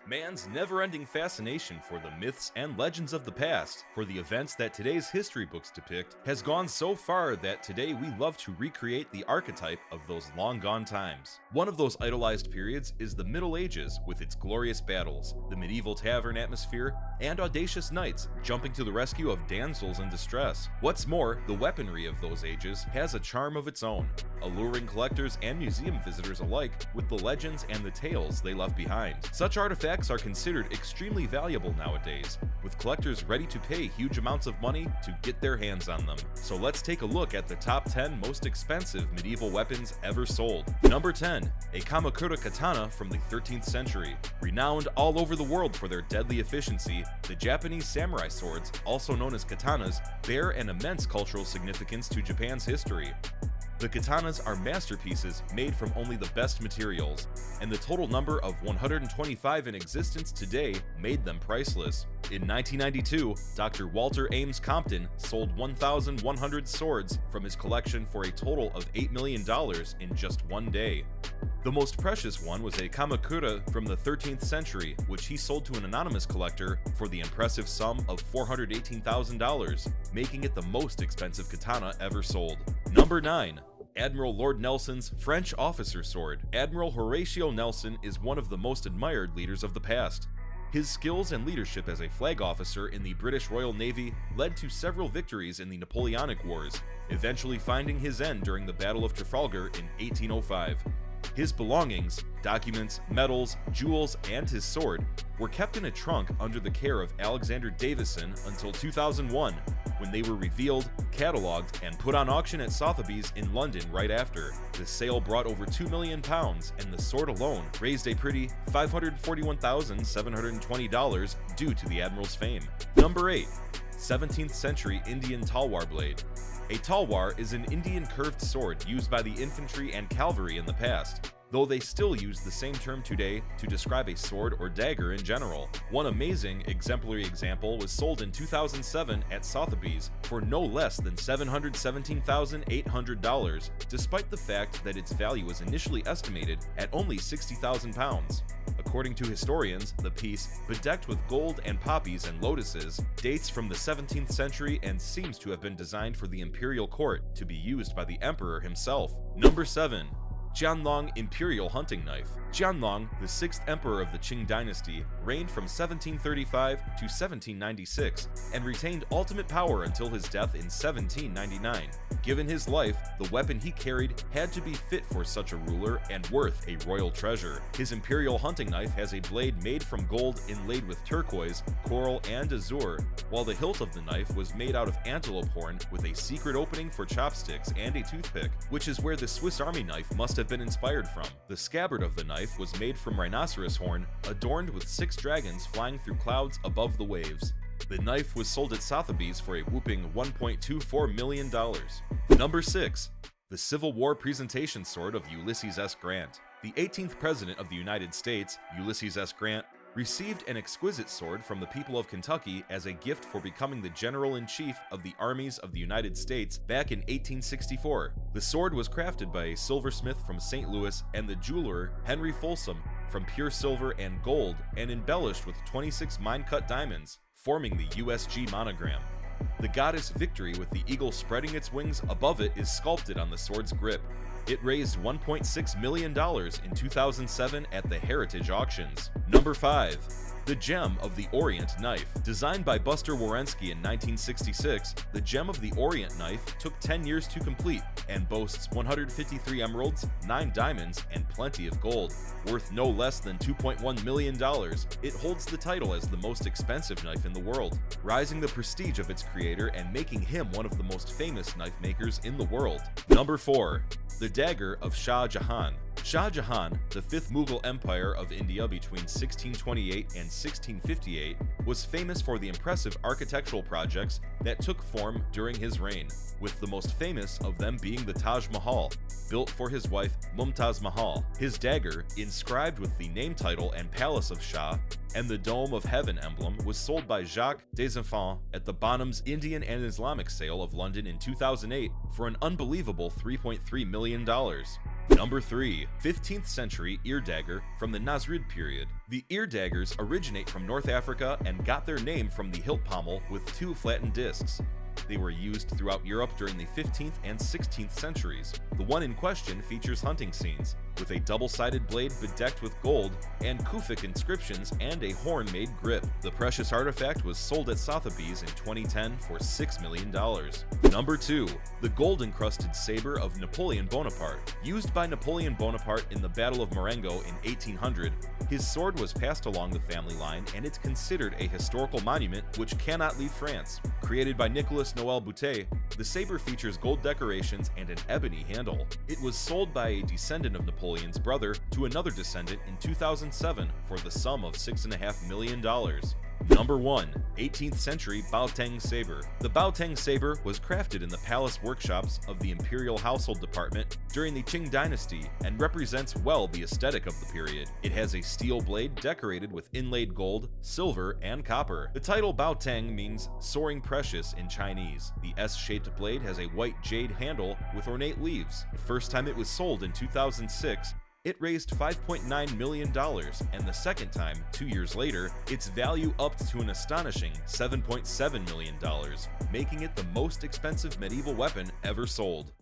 Man's never-ending fascination for the myths and legends of the past, for the events that today's history books depict, has gone so far that today we love to recreate the archetype of those long-gone times. One of those idolized periods is the Middle Ages, with its glorious battles, the medieval tavern atmosphere, and audacious knights jumping to the rescue of damsels in distress. What's more, the weaponry of those ages has a charm of its own, alluring collectors and museum visitors alike with the legends and the tales they left behind. Such artifacts are considered extremely valuable nowadays, with collectors ready to pay huge amounts of money to get their hands on them. So let's take a look at the top 10 most expensive medieval weapons ever sold. Number 10. A Kamakura katana from the 13th century. Renowned all over the world for their deadly efficiency, the Japanese samurai swords, also known as katanas, bear an immense cultural significance to Japan's history. The katanas are masterpieces made from only the best materials, and the total number of 125 in existence today made them priceless. In 1992, Dr. Walter Ames Compton sold 1,100 swords from his collection for a total of $8 million in just one day. The most precious one was a Kamakura from the 13th century, which he sold to an anonymous collector for the impressive sum of $418,000, making it the most expensive katana ever sold. Number 9. Admiral Lord Nelson's French officer sword. Admiral Horatio Nelson is one of the most admired leaders of the past. His skills and leadership as a flag officer in the British Royal Navy led to several victories in the Napoleonic Wars, eventually finding his end during the Battle of Trafalgar in 1805. His belongings, documents, medals, jewels, and his sword were kept in a trunk under the care of Alexander Davison until 2001, when they were revealed, catalogued, and put on auction at Sotheby's in London right after. The sale brought over £2 million, and the sword alone raised a pretty $541,720 due to the Admiral's fame. Number 8. 17th century Indian talwar blade. A talwar is an Indian curved sword used by the infantry and cavalry in the past, though they still use the same term today to describe a sword or dagger in general. One amazing, exemplary example was sold in 2007 at Sotheby's for no less than $717,800, despite the fact that its value was initially estimated at only £60,000. According to historians, the piece, bedecked with gold and poppies and lotuses, dates from the 17th century and seems to have been designed for the imperial court to be used by the emperor himself. Number 7. Qianlong Imperial Hunting Knife. Qianlong, the 6th emperor of the Qing dynasty, reigned from 1735 to 1796 and retained ultimate power until his death in 1799. Given his life, the weapon he carried had to be fit for such a ruler and worth a royal treasure. His imperial hunting knife has a blade made from gold inlaid with turquoise, coral, and azure, while the hilt of the knife was made out of antelope horn with a secret opening for chopsticks and a toothpick, which is where the Swiss Army knife must have been inspired from. The scabbard of the knife was made from rhinoceros horn, adorned with 6 dragons flying through clouds above the waves. The knife was sold at Sotheby's for a whopping $1.24 million. Number 6. The Civil War Presentation Sword of Ulysses S. Grant. The 18th President of the United States, Ulysses S. Grant, received an exquisite sword from the people of Kentucky as a gift for becoming the General-in-Chief of the Armies of the United States back in 1864. The sword was crafted by a silversmith from St. Louis and the jeweler Henry Folsom from pure silver and gold, and embellished with 26 mine-cut diamonds, forming the USG monogram. The goddess Victory with the eagle spreading its wings above it is sculpted on the sword's grip. It raised $1.6 million in 2007 at the Heritage Auctions. Number 5. The Gem of the Orient Knife. Designed by Buster Warensky in 1966, the Gem of the Orient Knife took 10 years to complete and boasts 153 emeralds, 9 diamonds, and plenty of gold. Worth no less than $2.1 million, it holds the title as the most expensive knife in the world, rising the prestige of its creator and making him one of the most famous knife makers in the world. Number 4. The Dagger of Shah Jahan. Shah Jahan, the 5th Mughal Empire of India between 1628 and 1658, was famous for the impressive architectural projects that took form during his reign, with the most famous of them being the Taj Mahal, built for his wife Mumtaz Mahal. His dagger, inscribed with the name title and palace of Shah, and the Dome of Heaven emblem, was sold by Jacques Desenfants at the Bonhams Indian and Islamic sale of London in 2008 for an unbelievable $3.3 million. Number 3. 15th century ear dagger from the Nasrid period. The ear daggers originate from North Africa and got their name from the hilt pommel with 2 flattened discs. They were used throughout Europe during the 15th and 16th centuries. The one in question features hunting scenes, with a double-sided blade bedecked with gold and Kufic inscriptions and a horn-made grip. The precious artifact was sold at Sotheby's in 2010 for $6 million. Number 2. The gold-encrusted saber of Napoleon Bonaparte. Used by Napoleon Bonaparte in the Battle of Marengo in 1800, his sword was passed along the family line and it's considered a historical monument which cannot leave France. Created by Nicolas Noel Boutet, the saber features gold decorations and an ebony handle. It was sold by a descendant of Napoleon's brother to another descendant in 2007 for the sum of $6.5 million. Number 1. 18th century Baoteng saber. The Baoteng saber was crafted in the palace workshops of the Imperial Household Department during the Qing dynasty and represents well the aesthetic of the period. It has a steel blade decorated with inlaid gold, silver, and copper. The title Baoteng means soaring precious in Chinese. The S-shaped blade has a white jade handle with ornate leaves. The first time it was sold in 2006, it raised $5.9 million, and the second time, 2 years later, its value upped to an astonishing $7.7 million, making it the most expensive medieval weapon ever sold.